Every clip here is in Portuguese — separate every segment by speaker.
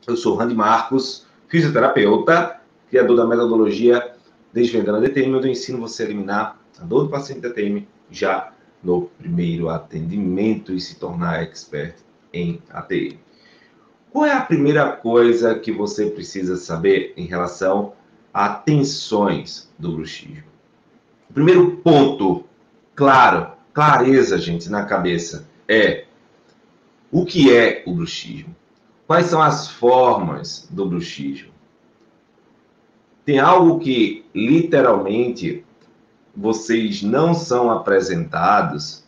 Speaker 1: Eu sou Randy Marcos, fisioterapeuta, criador da metodologia Desvendando a DTM, onde eu ensino você a eliminar a dor do paciente DTM já no primeiro atendimento e se tornar expert em ATM. Qual é a primeira coisa que você precisa saber em relação a tensões do bruxismo? O primeiro ponto, clareza, gente, na cabeça, é o que é o bruxismo? Quais são as formas do bruxismo? Tem algo que, literalmente, vocês não são apresentados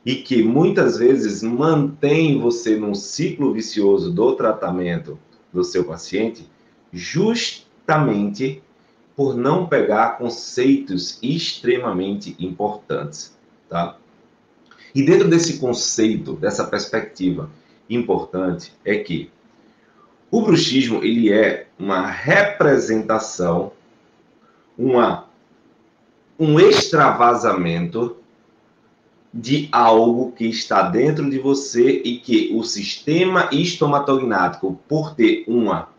Speaker 1: e que muitas vezes mantém você num ciclo vicioso do tratamento do seu paciente, justamente por não pegar conceitos extremamente importantes, tá? E dentro desse conceito, dessa perspectiva importante, é que o bruxismo, ele é uma representação, um extravasamento de algo que está dentro de você e que o sistema estomatognático, por ter uma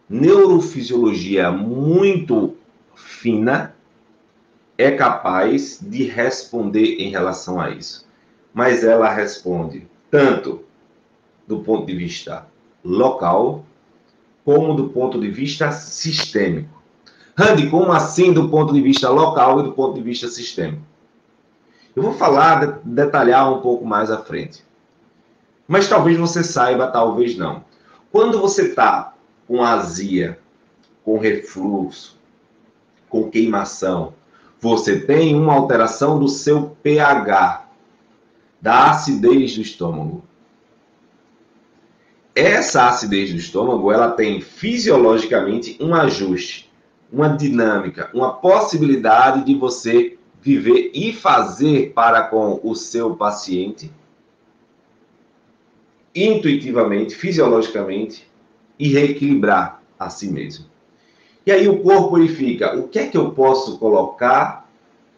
Speaker 1: neurofisiologia muito fina, é capaz de responder em relação a isso. Mas ela responde tanto do ponto de vista local, como do ponto de vista sistêmico. Randy, como assim do ponto de vista local e do ponto de vista sistêmico? Eu vou falar, detalhar um pouco mais à frente. Mas talvez você saiba, talvez não. Quando você está com azia, com refluxo, com queimação, você tem uma alteração do seu pH, da acidez do estômago. Essa acidez do estômago, ela tem fisiologicamente um ajuste, uma dinâmica, uma possibilidade de você viver e fazer para com o seu paciente intuitivamente, fisiologicamente e reequilibrar a si mesmo. E aí o corpo verifica o que é que eu posso colocar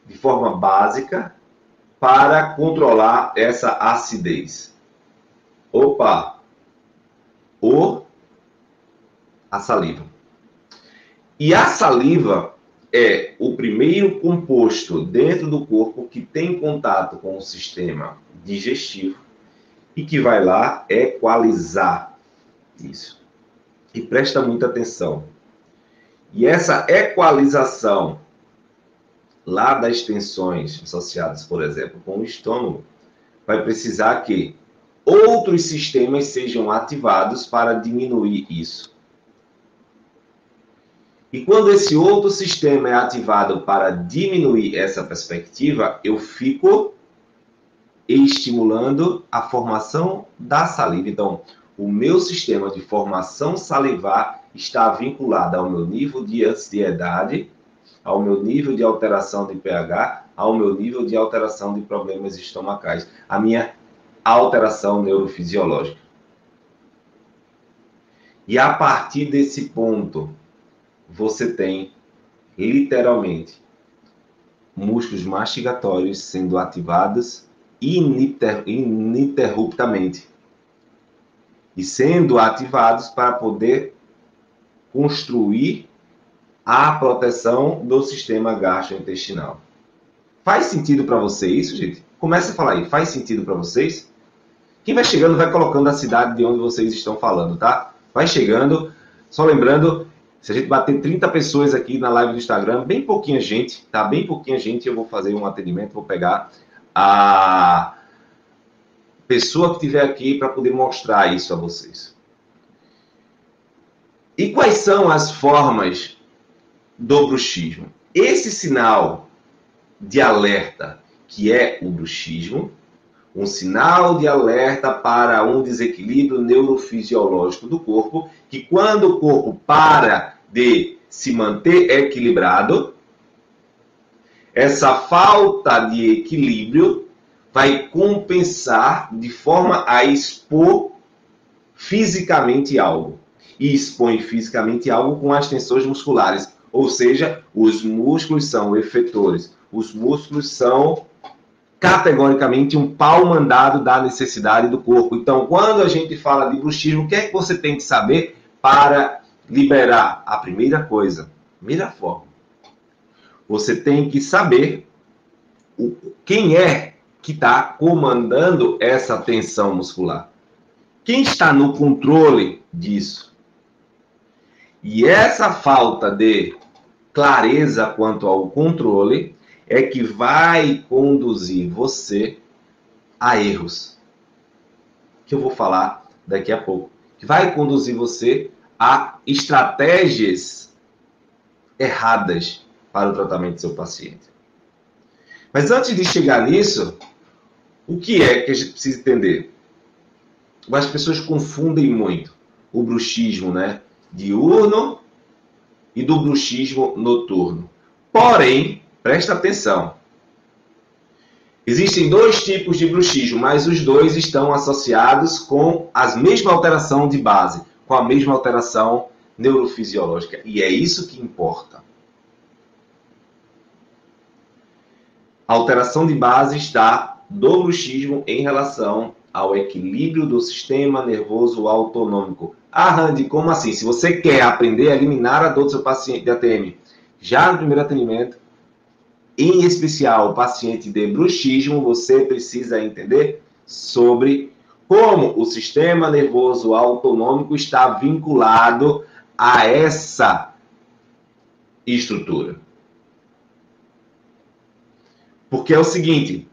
Speaker 1: de forma básica para controlar essa acidez. Opa! A saliva. E a saliva é o primeiro composto dentro do corpo que tem contato com o sistema digestivo e que vai lá equalizar isso. E presta muita atenção. E essa equalização lá das tensões associadas, por exemplo, com o estômago, vai precisar que outros sistemas sejam ativados para diminuir isso. E quando esse outro sistema é ativado para diminuir essa perspectiva, eu fico estimulando a formação da saliva. Então, o meu sistema de formação salivar está vinculado ao meu nível de ansiedade, ao meu nível de alteração de pH, ao meu nível de alteração de problemas estomacais, a minha alteração neurofisiológica. E a partir desse ponto, você tem, literalmente, músculos mastigatórios sendo ativados ininterruptamente. E sendo ativados para poder construir a proteção do sistema gastrointestinal. Faz sentido para você isso, gente? Começa a falar aí, faz sentido para vocês? Quem vai chegando vai colocando a cidade de onde vocês estão falando, tá? Vai chegando, só lembrando, se a gente bater 30 pessoas aqui na live do Instagram, bem pouquinha gente, tá? Bem pouquinha gente, eu vou fazer um atendimento, vou pegar a pessoa que estiver aqui para poder mostrar isso a vocês. E quais são as formas do bruxismo? Esse sinal de alerta que é o bruxismo, um sinal de alerta para um desequilíbrio neurofisiológico do corpo, que quando o corpo para de se manter equilibrado, essa falta de equilíbrio vai compensar de forma a expor fisicamente algo. E expõe fisicamente algo com as tensões musculares. Ou seja, os músculos são efetores. Os músculos são categoricamente um pau mandado da necessidade do corpo. Então, quando a gente fala de bruxismo, o que é que você tem que saber para liberar? A primeira coisa, primeira forma, você tem que saber quem é que está comandando essa tensão muscular. Quem está no controle disso? E essa falta de clareza quanto ao controle é que vai conduzir você a erros, que eu vou falar daqui a pouco. Que vai conduzir você a estratégias erradas para o tratamento do seu paciente. Mas antes de chegar nisso, o que é que a gente precisa entender? As pessoas confundem muito o bruxismo, né, diurno e do bruxismo noturno. Porém, presta atenção. Existem dois tipos de bruxismo, mas os dois estão associados com a mesma alteração de base, com a mesma alteração neurofisiológica. E é isso que importa. A alteração de base está do bruxismo em relação ao equilíbrio do sistema nervoso autonômico. Ah, Randy, como assim? Se você quer aprender a eliminar a dor do seu paciente de ATM já no primeiro atendimento, em especial o paciente de bruxismo, você precisa entender sobre como o sistema nervoso autonômico está vinculado a essa estrutura. Porque é o seguinte,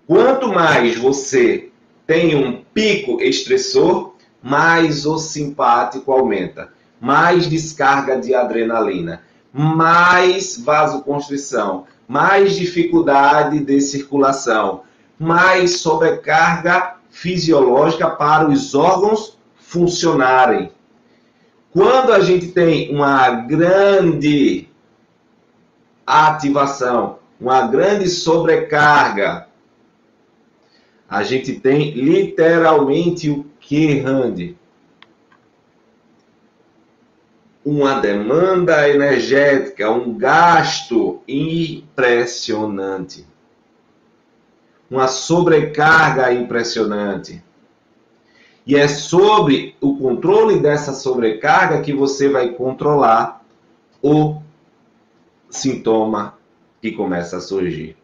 Speaker 1: quanto mais você tem um pico estressor, mais o simpático aumenta, mais descarga de adrenalina, mais vasoconstrição, mais dificuldade de circulação, mais sobrecarga fisiológica para os órgãos funcionarem. Quando a gente tem uma grande ativação, uma grande sobrecarga, a gente tem literalmente o que, Randy? Uma demanda energética, um gasto impressionante. Uma sobrecarga impressionante. E é sobre o controle dessa sobrecarga que você vai controlar o sintoma que começa a surgir.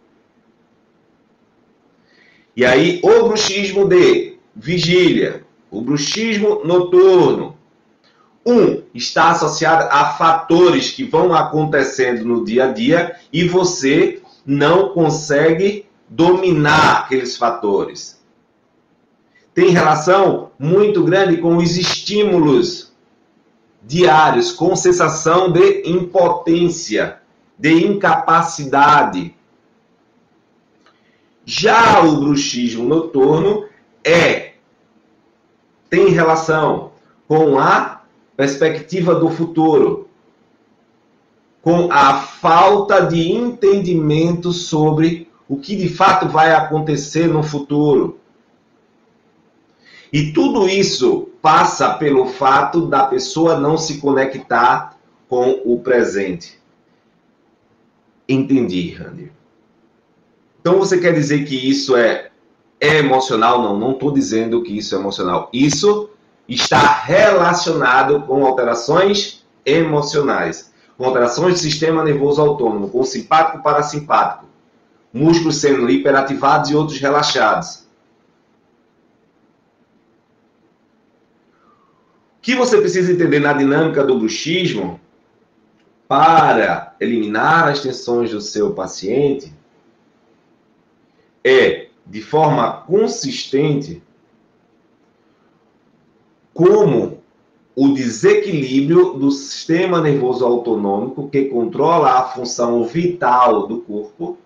Speaker 1: E aí, o bruxismo de vigília, o bruxismo noturno, está associado a fatores que vão acontecendo no dia a dia e você não consegue dominar aqueles fatores. Tem relação muito grande com os estímulos diários, com sensação de impotência, de incapacidade. Já o bruxismo noturno tem relação com a perspectiva do futuro, com a falta de entendimento sobre o que de fato vai acontecer no futuro. E tudo isso passa pelo fato da pessoa não se conectar com o presente. Entendi, Randy. Então você quer dizer que isso é emocional? Não, não estou dizendo que isso é emocional. Isso está relacionado com alterações emocionais, com alterações do sistema nervoso autônomo, com simpático e parasimpático, músculos sendo hiperativados e outros relaxados. O que você precisa entender na dinâmica do bruxismo para eliminar as tensões do seu paciente de forma consistente, como o desequilíbrio do sistema nervoso autonômico que controla a função vital do corpo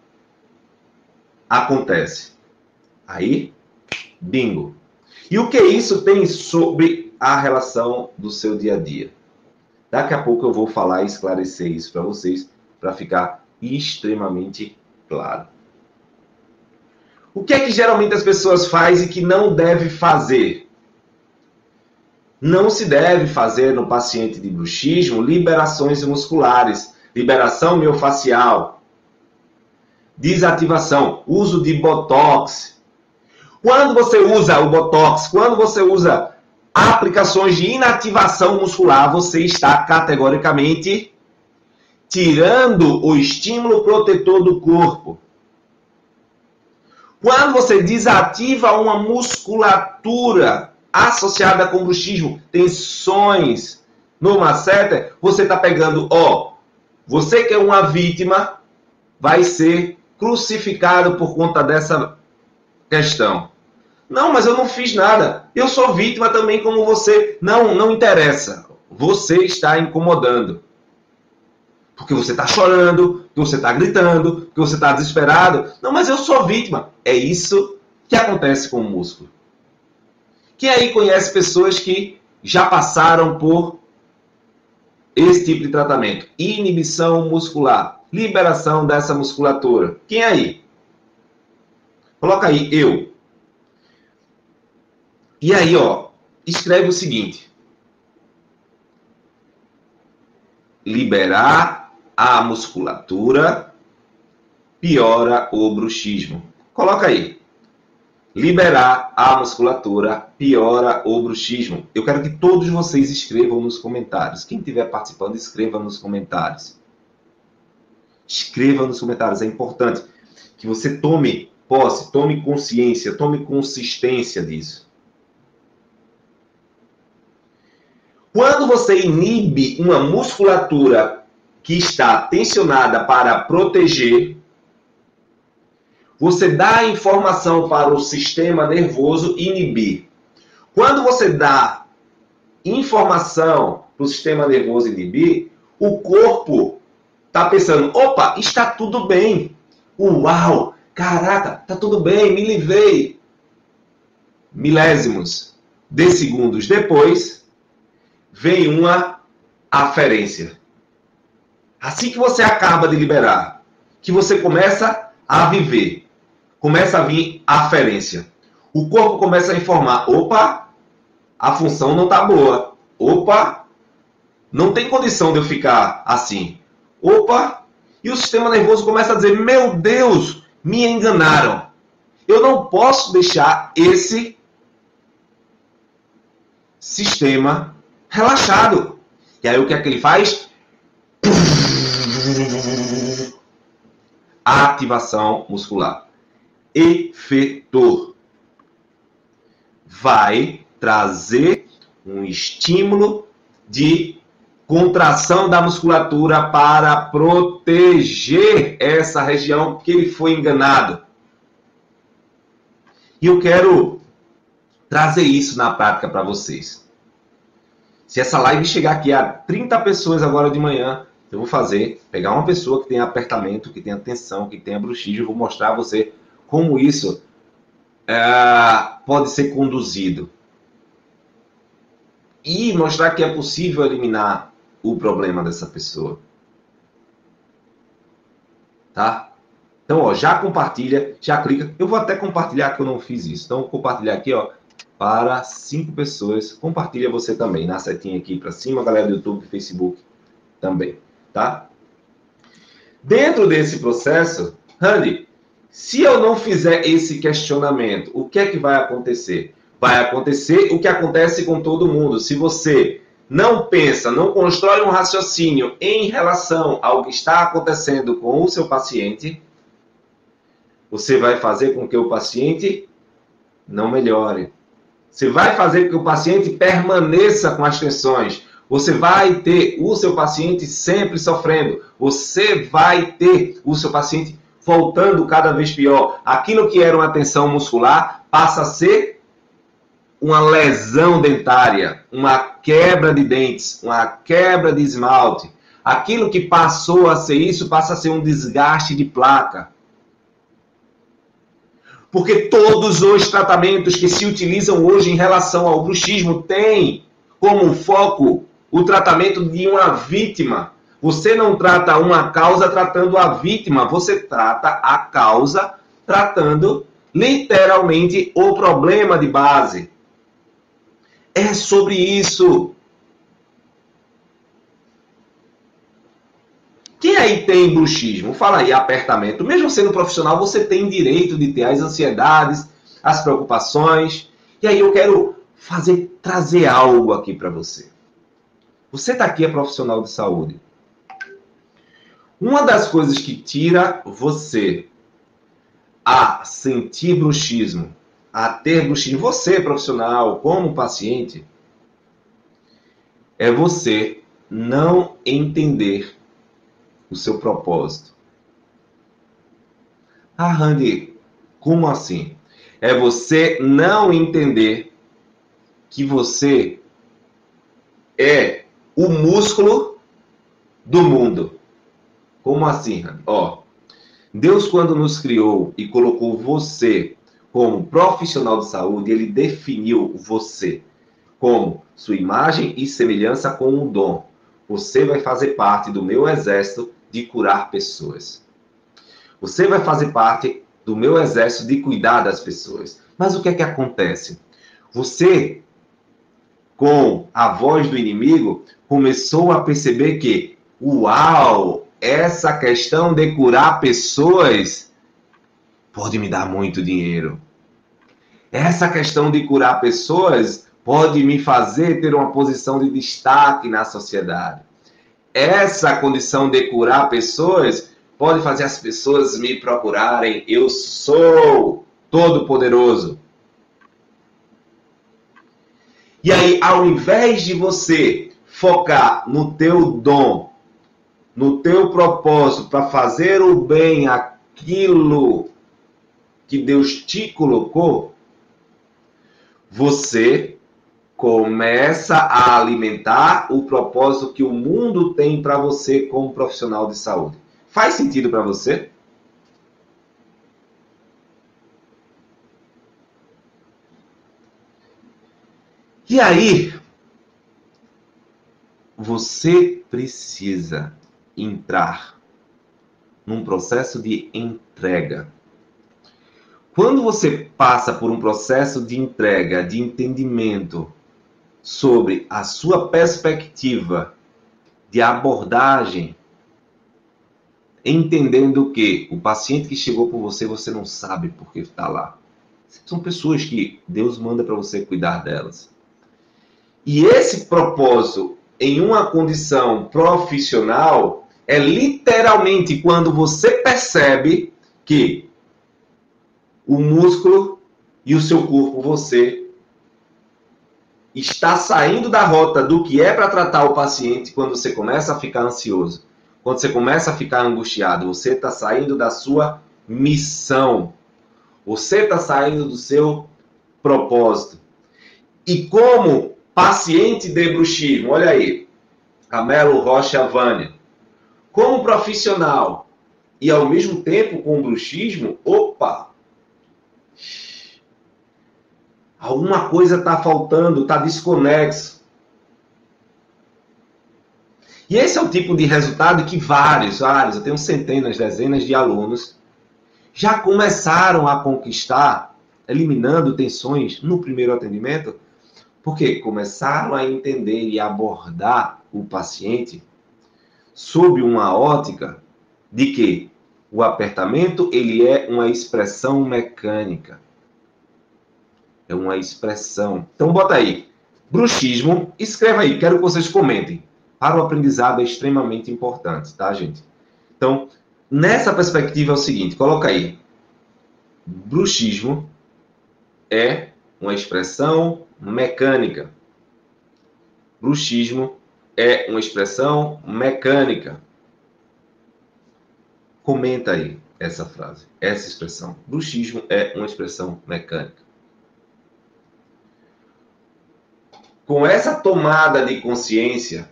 Speaker 1: acontece. Aí, bingo. E o que isso tem sobre a relação do seu dia a dia? Daqui a pouco eu vou falar e esclarecer isso para vocês, para ficar extremamente claro. O que é que geralmente as pessoas fazem e que não deve fazer? Não se deve fazer no paciente de bruxismo liberações musculares, liberação miofascial. desativação, uso de Botox. Quando você usa o Botox, quando você usa aplicações de inativação muscular, você está categoricamente tirando o estímulo protetor do corpo. Quando você desativa uma musculatura associada com bruxismo, tensões no masseter, você está pegando, você que é uma vítima, vai ser crucificado por conta dessa questão. Não, mas eu não fiz nada. Eu sou vítima também como você. Não interessa. Você está incomodando. Porque você está chorando, porque você está gritando, porque você está desesperado. Não, mas eu sou vítima. É isso que acontece com o músculo. Quem aí conhece pessoas que já passaram por esse tipo de tratamento? Inibição muscular. Liberação dessa musculatura. Quem aí? Coloca aí, eu. E aí, escreve o seguinte. Liberar a musculatura piora o bruxismo. Coloca aí. Liberar a musculatura piora o bruxismo. Eu quero que todos vocês escrevam nos comentários. Quem estiver participando, escreva nos comentários. Escreva nos comentários. É importante que você tome posse, tome consciência, tome consistência disso. Quando você inibe uma musculatura que está tensionada para proteger, você dá informação para o sistema nervoso inibir. Quando você dá informação para o sistema nervoso inibir, o corpo está pensando, opa, está tudo bem. Uau, caraca, está tudo bem, me livrei. Milésimos de segundos depois, vem uma aferência. Assim que você acaba de liberar, que você começa a viver, começa a vir a aferência. O corpo começa a informar, opa, a função não está boa. Opa, não tem condição de eu ficar assim. Opa, e o sistema nervoso começa a dizer, meu Deus, me enganaram. Eu não posso deixar esse sistema relaxado. E aí o que é que ele faz? Ativação muscular. Efetor. Vai trazer um estímulo de contração da musculatura para proteger essa região que ele foi enganado. E eu quero trazer isso na prática para vocês. Se essa live chegar aqui a 30 pessoas agora de manhã, eu vou pegar uma pessoa que tem apertamento, que tem tensão, que tem bruxismo, eu vou mostrar a você como isso pode ser conduzido. E mostrar que é possível eliminar o problema dessa pessoa. Tá? Então, já compartilha, já clica. Eu vou até compartilhar que eu não fiz isso. Então, vou compartilhar aqui, para 5 pessoas. Compartilha você também, na setinha aqui para cima, galera do YouTube, Facebook também, tá? Dentro desse processo, Randy, se eu não fizer esse questionamento, o que é que vai acontecer? Vai acontecer o que acontece com todo mundo. Se você não pensa, não constrói um raciocínio em relação ao que está acontecendo com o seu paciente, você vai fazer com que o paciente não melhore. Você vai fazer com que o paciente permaneça com as tensões. Você vai ter o seu paciente sempre sofrendo. Você vai ter o seu paciente voltando cada vez pior. Aquilo que era uma tensão muscular passa a ser uma lesão dentária, uma quebra de dentes, uma quebra de esmalte. Aquilo que passou a ser isso passa a ser um desgaste de placa. Porque todos os tratamentos que se utilizam hoje em relação ao bruxismo têm como foco o tratamento de uma vítima. Você não trata uma causa tratando a vítima, você trata a causa tratando literalmente o problema de base. É sobre isso. Quem aí tem bruxismo? Fala aí, apertamento. Mesmo sendo profissional, você tem direito de ter as ansiedades, as preocupações. E aí eu quero trazer algo aqui para você. Você está aqui, é profissional de saúde. Uma das coisas que tira você a sentir bruxismo, a ter bruxismo, você profissional, como paciente, é você não entender o seu propósito. Ah, Randy, como assim? É você não entender que você é o músculo do mundo. Como assim, Randy? Ó, Deus, quando nos criou e colocou você como profissional de saúde, ele definiu você como sua imagem e semelhança com um dom. Você vai fazer parte do meu exército de curar pessoas. Você vai fazer parte do meu exército de cuidar das pessoas. Mas o que é que acontece? Você, com a voz do inimigo, começou a perceber que, uau, essa questão de curar pessoas pode me dar muito dinheiro. Essa questão de curar pessoas pode me fazer ter uma posição de destaque na sociedade. Essa condição de curar pessoas pode fazer as pessoas me procurarem. Eu sou todo-poderoso. E aí, ao invés de você focar no teu dom, no teu propósito para fazer o bem, aquilo que Deus te colocou, você começa a alimentar o propósito que o mundo tem para você como profissional de saúde. Faz sentido para você? E aí, você precisa entrar num processo de entrega. Quando você passa por um processo de entrega, de entendimento sobre a sua perspectiva de abordagem, entendendo que o paciente que chegou por você, você não sabe por que está lá. São pessoas que Deus manda para você cuidar delas. E esse propósito em uma condição profissional é literalmente quando você percebe que o músculo e o seu corpo, você está saindo da rota do que é para tratar o paciente quando você começa a ficar ansioso. Quando você começa a ficar angustiado, você está saindo da sua missão. Você está saindo do seu propósito. E como paciente de bruxismo, olha aí, Camelo Rocha Vânia, como profissional e ao mesmo tempo com bruxismo, opa! Alguma coisa está faltando, está desconexo. E esse é o tipo de resultado que vários, eu tenho centenas, dezenas de alunos, já começaram a conquistar, eliminando tensões no primeiro atendimento, porque começaram a entender e abordar o paciente sob uma ótica de que o apertamento ele é uma expressão mecânica. É uma expressão. Então bota aí, bruxismo, escreva aí, quero que vocês comentem. Para o aprendizado é extremamente importante, tá, gente? Então, nessa perspectiva é o seguinte, coloca aí. Bruxismo é uma expressão mecânica. Bruxismo é uma expressão mecânica. Comenta aí essa frase, essa expressão. Bruxismo é uma expressão mecânica. Com essa tomada de consciência,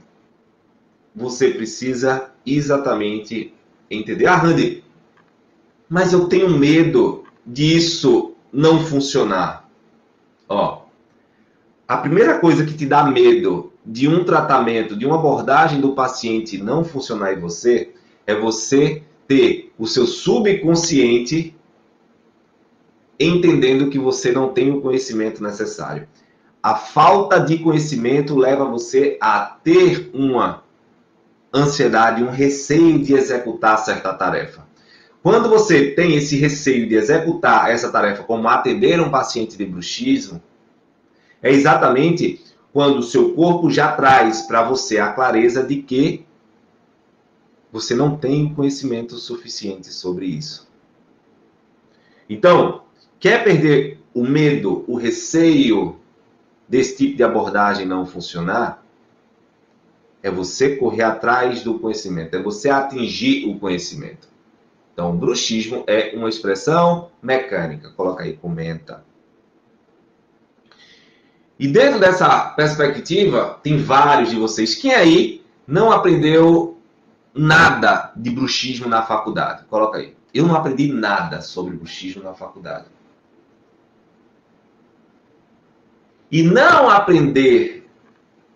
Speaker 1: você precisa exatamente entender. Ah, Randy, mas eu tenho medo disso não funcionar. Ó, a primeira coisa que te dá medo de um tratamento, de uma abordagem do paciente não funcionar em você, é você ter o seu subconsciente entendendo que você não tem o conhecimento necessário. A falta de conhecimento leva você a ter uma ansiedade, um receio de executar certa tarefa. Quando você tem esse receio de executar essa tarefa, como atender um paciente de bruxismo, é exatamente quando o seu corpo já traz para você a clareza de que você não tem conhecimento suficiente sobre isso. Então, quer perder o medo, o receio desse tipo de abordagem não funcionar? É você correr atrás do conhecimento, é você atingir o conhecimento. Então, bruxismo é uma expressão mecânica. Coloca aí, comenta. E dentro dessa perspectiva, tem vários de vocês. Quem aí não aprendeu nada de bruxismo na faculdade? Coloca aí. Eu não aprendi nada sobre bruxismo na faculdade. E não aprender,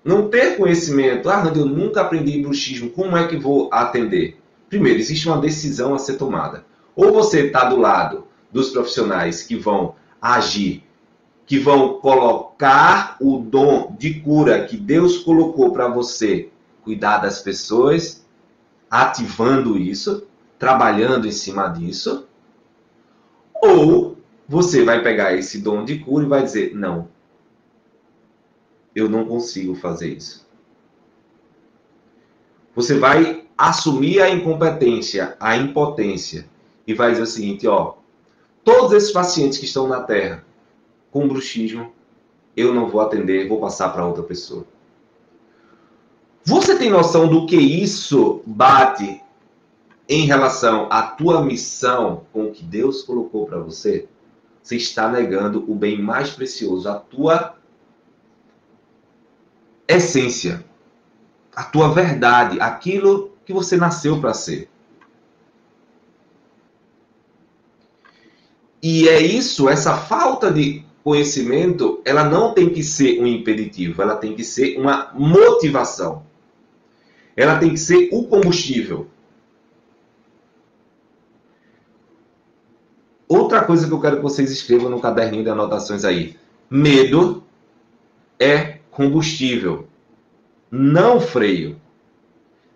Speaker 1: não ter conhecimento, eu nunca aprendi bruxismo, como é que vou atender? Primeiro, existe uma decisão a ser tomada. Ou você está do lado dos profissionais que vão agir, que vão colocar o dom de cura que Deus colocou para você, cuidar das pessoas, ativando isso, trabalhando em cima disso. Ou você vai pegar esse dom de cura e vai dizer, não, eu não consigo fazer isso. Você vai assumir a incompetência, a impotência, e vai dizer o seguinte, todos esses pacientes que estão na Terra com bruxismo, eu não vou atender, vou passar para outra pessoa. Você tem noção do que isso bate em relação à tua missão com o que Deus colocou para você? Você está negando o bem mais precioso, a tua essência, a tua verdade, aquilo que você nasceu para ser. E é isso, essa falta de conhecimento, ela não tem que ser um impeditivo, ela tem que ser uma motivação. Ela tem que ser o combustível. Outra coisa que eu quero que vocês escrevam no caderninho de anotações aí. Medo é combustível, não freio.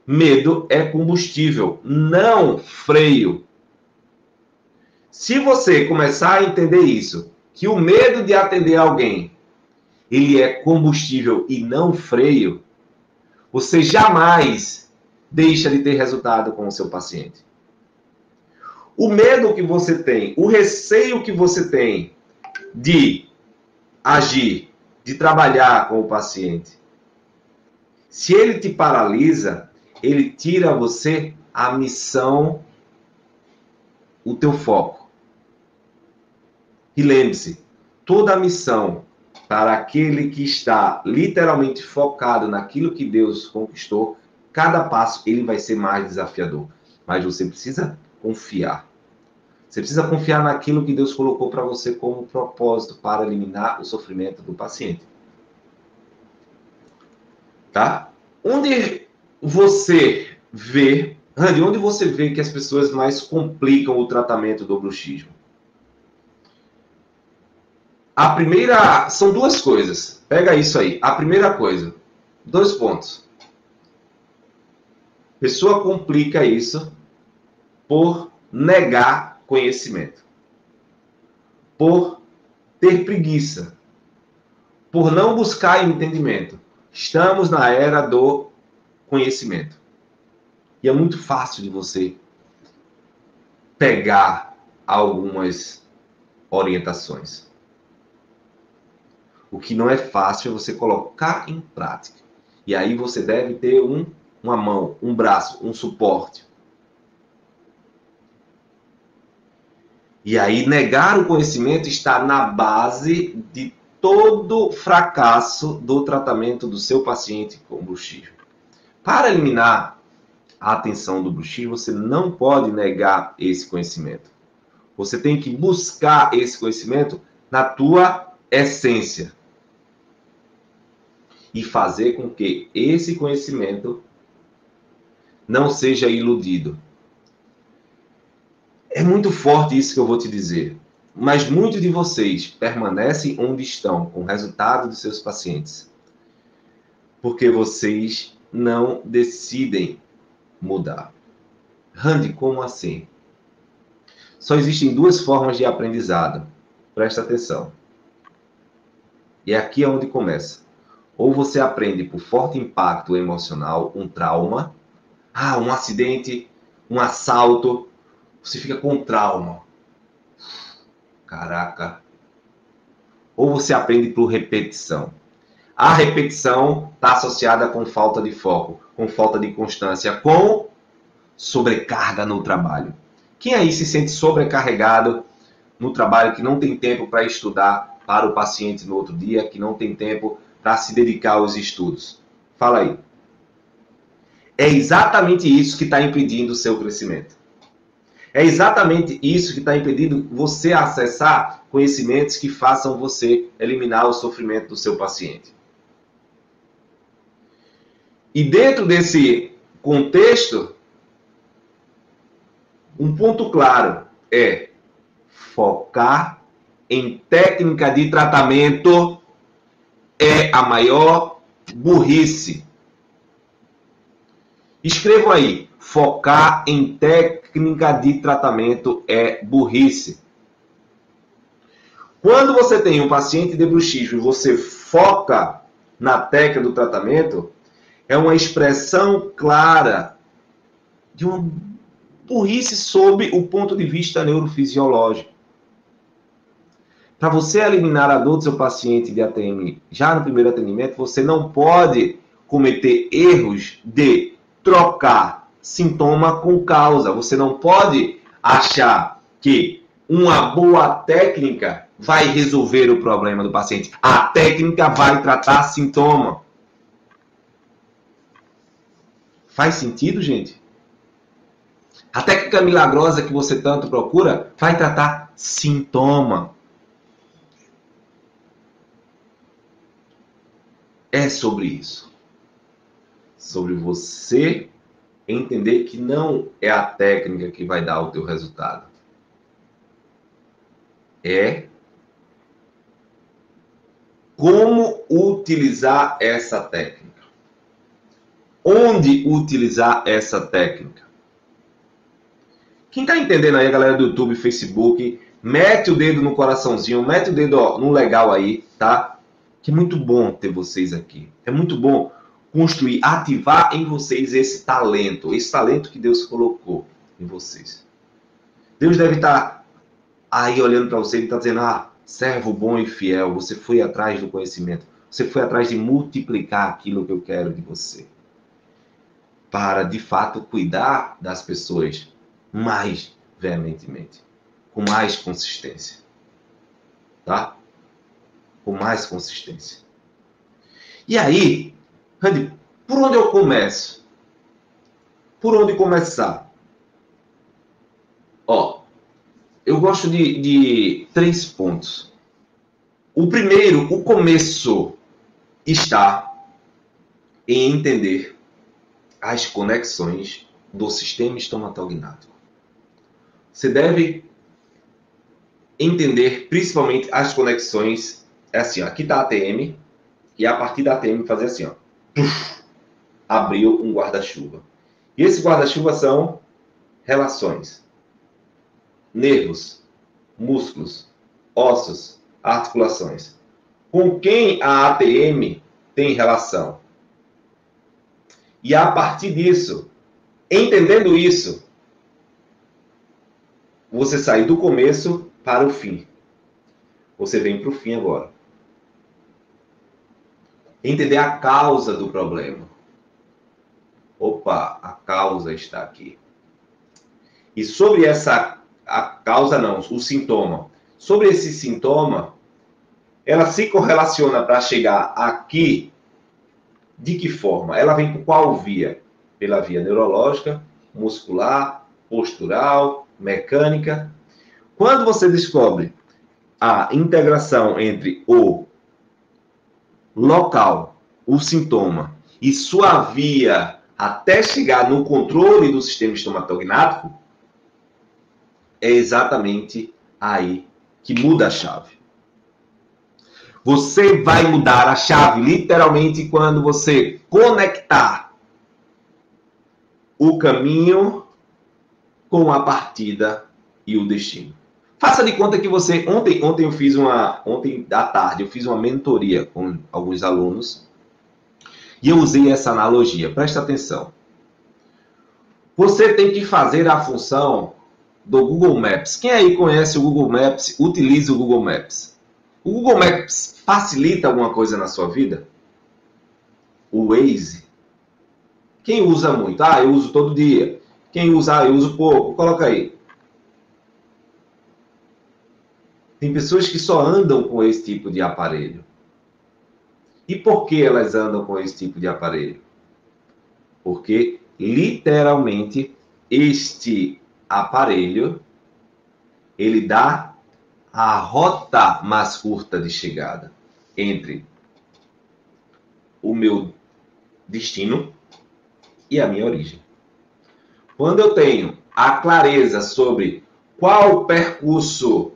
Speaker 1: Medo é combustível, não freio. Se você começar a entender isso, que o medo de atender alguém, ele é combustível e não freio, você jamais deixa de ter resultado com o seu paciente. O medo que você tem, o receio que você tem de agir, de trabalhar com o paciente, se ele te paralisa, ele tira você a missão, o teu foco. E lembre-se, toda a missão para aquele que está literalmente focado naquilo que Deus conquistou, cada passo ele vai ser mais desafiador. Mas você precisa confiar. Você precisa confiar naquilo que Deus colocou para você como propósito para eliminar o sofrimento do paciente. Tá? Onde você vê que as pessoas mais complicam o tratamento do bruxismo? A primeira, são duas coisas. Pega isso aí. A primeira coisa, 2 pontos. A pessoa complica isso por negar conhecimento, por ter preguiça, por não buscar entendimento. Estamos na era do conhecimento. E é muito fácil de você pegar algumas orientações. O que não é fácil é você colocar em prática. E aí você deve ter uma mão, um braço, um suporte. E aí negar o conhecimento está na base de todo fracasso do tratamento do seu paciente com bruxismo. Para eliminar a atenção do bruxismo, você não pode negar esse conhecimento. Você tem que buscar esse conhecimento na tua essência. E fazer com que esse conhecimento não seja iludido. É muito forte isso que eu vou te dizer. Mas muitos de vocês permanecem onde estão com o resultado dos seus pacientes. Porque vocês não decidem mudar. Randy, como assim? Só existem duas formas de aprendizado. Presta atenção. E aqui é onde começa. Ou você aprende por forte impacto emocional, um trauma, um acidente, um assalto, você fica com trauma. Caraca. Ou você aprende por repetição. A repetição está associada com falta de foco, com falta de constância, com sobrecarga no trabalho. Quem aí se sente sobrecarregado no trabalho, que não tem tempo para estudar para o paciente no outro dia, que não tem tempo para se dedicar aos estudos? Fala aí. É exatamente isso que está impedindo o seu crescimento. É exatamente isso que está impedindo você acessar conhecimentos que façam você eliminar o sofrimento do seu paciente. E dentro desse contexto, um ponto claro é focar em técnica de tratamento é a maior burrice. Escrevam aí, focar em técnica de tratamento é burrice. Quando você tem um paciente de bruxismo e você foca na técnica do tratamento, é uma expressão clara de uma burrice sob o ponto de vista neurofisiológico. Para você eliminar a dor do seu paciente de ATM já no primeiro atendimento, você não pode cometer erros de trocar sintoma com causa. Você não pode achar que uma boa técnica vai resolver o problema do paciente. A técnica vai tratar sintoma. Faz sentido, gente? A técnica milagrosa que você tanto procura vai tratar sintoma. É sobre isso. Sobre você entender que não é a técnica que vai dar o teu resultado. É como utilizar essa técnica. Onde utilizar essa técnica. Quem está entendendo aí, a galera do YouTube, Facebook, mete o dedo no coraçãozinho, mete o dedo no legal aí, tá? Que é muito bom ter vocês aqui. É muito bom construir, ativar em vocês esse talento que Deus colocou em vocês. Deus deve estar aí olhando para você e está dizendo, servo bom e fiel, você foi atrás do conhecimento, você foi atrás de multiplicar aquilo que eu quero de você. Para, de fato, cuidar das pessoas mais veementemente, com mais consistência. Tá? Com mais consistência. E aí, Randy, por onde eu começo? Por onde começar? Eu gosto de 3 pontos. O primeiro, o começo, está em entender as conexões do sistema estomatognático. Você deve entender principalmente as conexões. É assim, aqui está a ATM, e a partir da ATM fazer assim, abriu um guarda-chuva. E esse guarda-chuva são relações. Nervos, músculos, ossos, articulações. Com quem a ATM tem relação? E a partir disso, entendendo isso, você sai do começo para o fim. Você vem para o fim agora. Entender a causa do problema. Opa, a causa está aqui. E sobre a causa não, o sintoma. Sobre esse sintoma, ela se correlaciona para chegar aqui. De que forma? Ela vem por qual via? Pela via neurológica, muscular, postural, mecânica. Quando você descobre a integração entre o local, o sintoma, e sua via até chegar no controle do sistema estomatognático, é exatamente aí que muda a chave. Você vai mudar a chave, literalmente, quando você conectar o caminho com a partida e o destino. Faça de conta que você... Ontem à tarde, eu fiz uma mentoria com alguns alunos e eu usei essa analogia. Presta atenção. Você tem que fazer a função do Google Maps. Quem aí conhece o Google Maps, utiliza o Google Maps? O Google Maps facilita alguma coisa na sua vida? O Waze? Quem usa muito? Ah, eu uso todo dia. Quem usa? Ah, eu uso pouco. Coloca aí. Tem pessoas que só andam com esse tipo de aparelho. E por que elas andam com esse tipo de aparelho? Porque, literalmente, este aparelho, ele dá a rota mais curta de chegada entre o meu destino e a minha origem. Quando eu tenho a clareza sobre qual percurso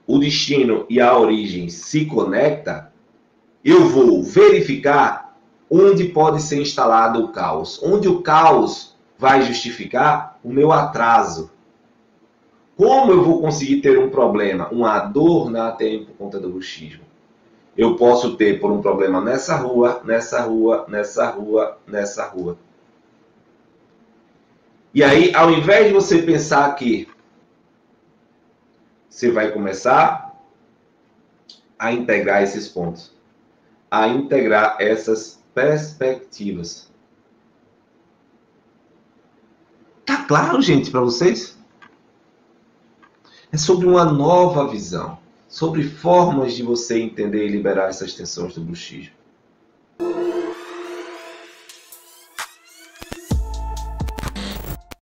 Speaker 1: o destino e a origem se conecta, eu vou verificar onde pode ser instalado o caos, onde o caos vai justificar o meu atraso. Como eu vou conseguir ter um problema, uma dor na ATM por conta do bruxismo? Eu posso ter por um problema nessa rua, nessa rua, nessa rua, nessa rua. E aí, ao invés de você pensar que você vai começar a integrar esses pontos, a integrar essas perspectivas. Tá claro, gente, para vocês? É sobre uma nova visão, sobre formas de você entender e liberar essas tensões do bruxismo.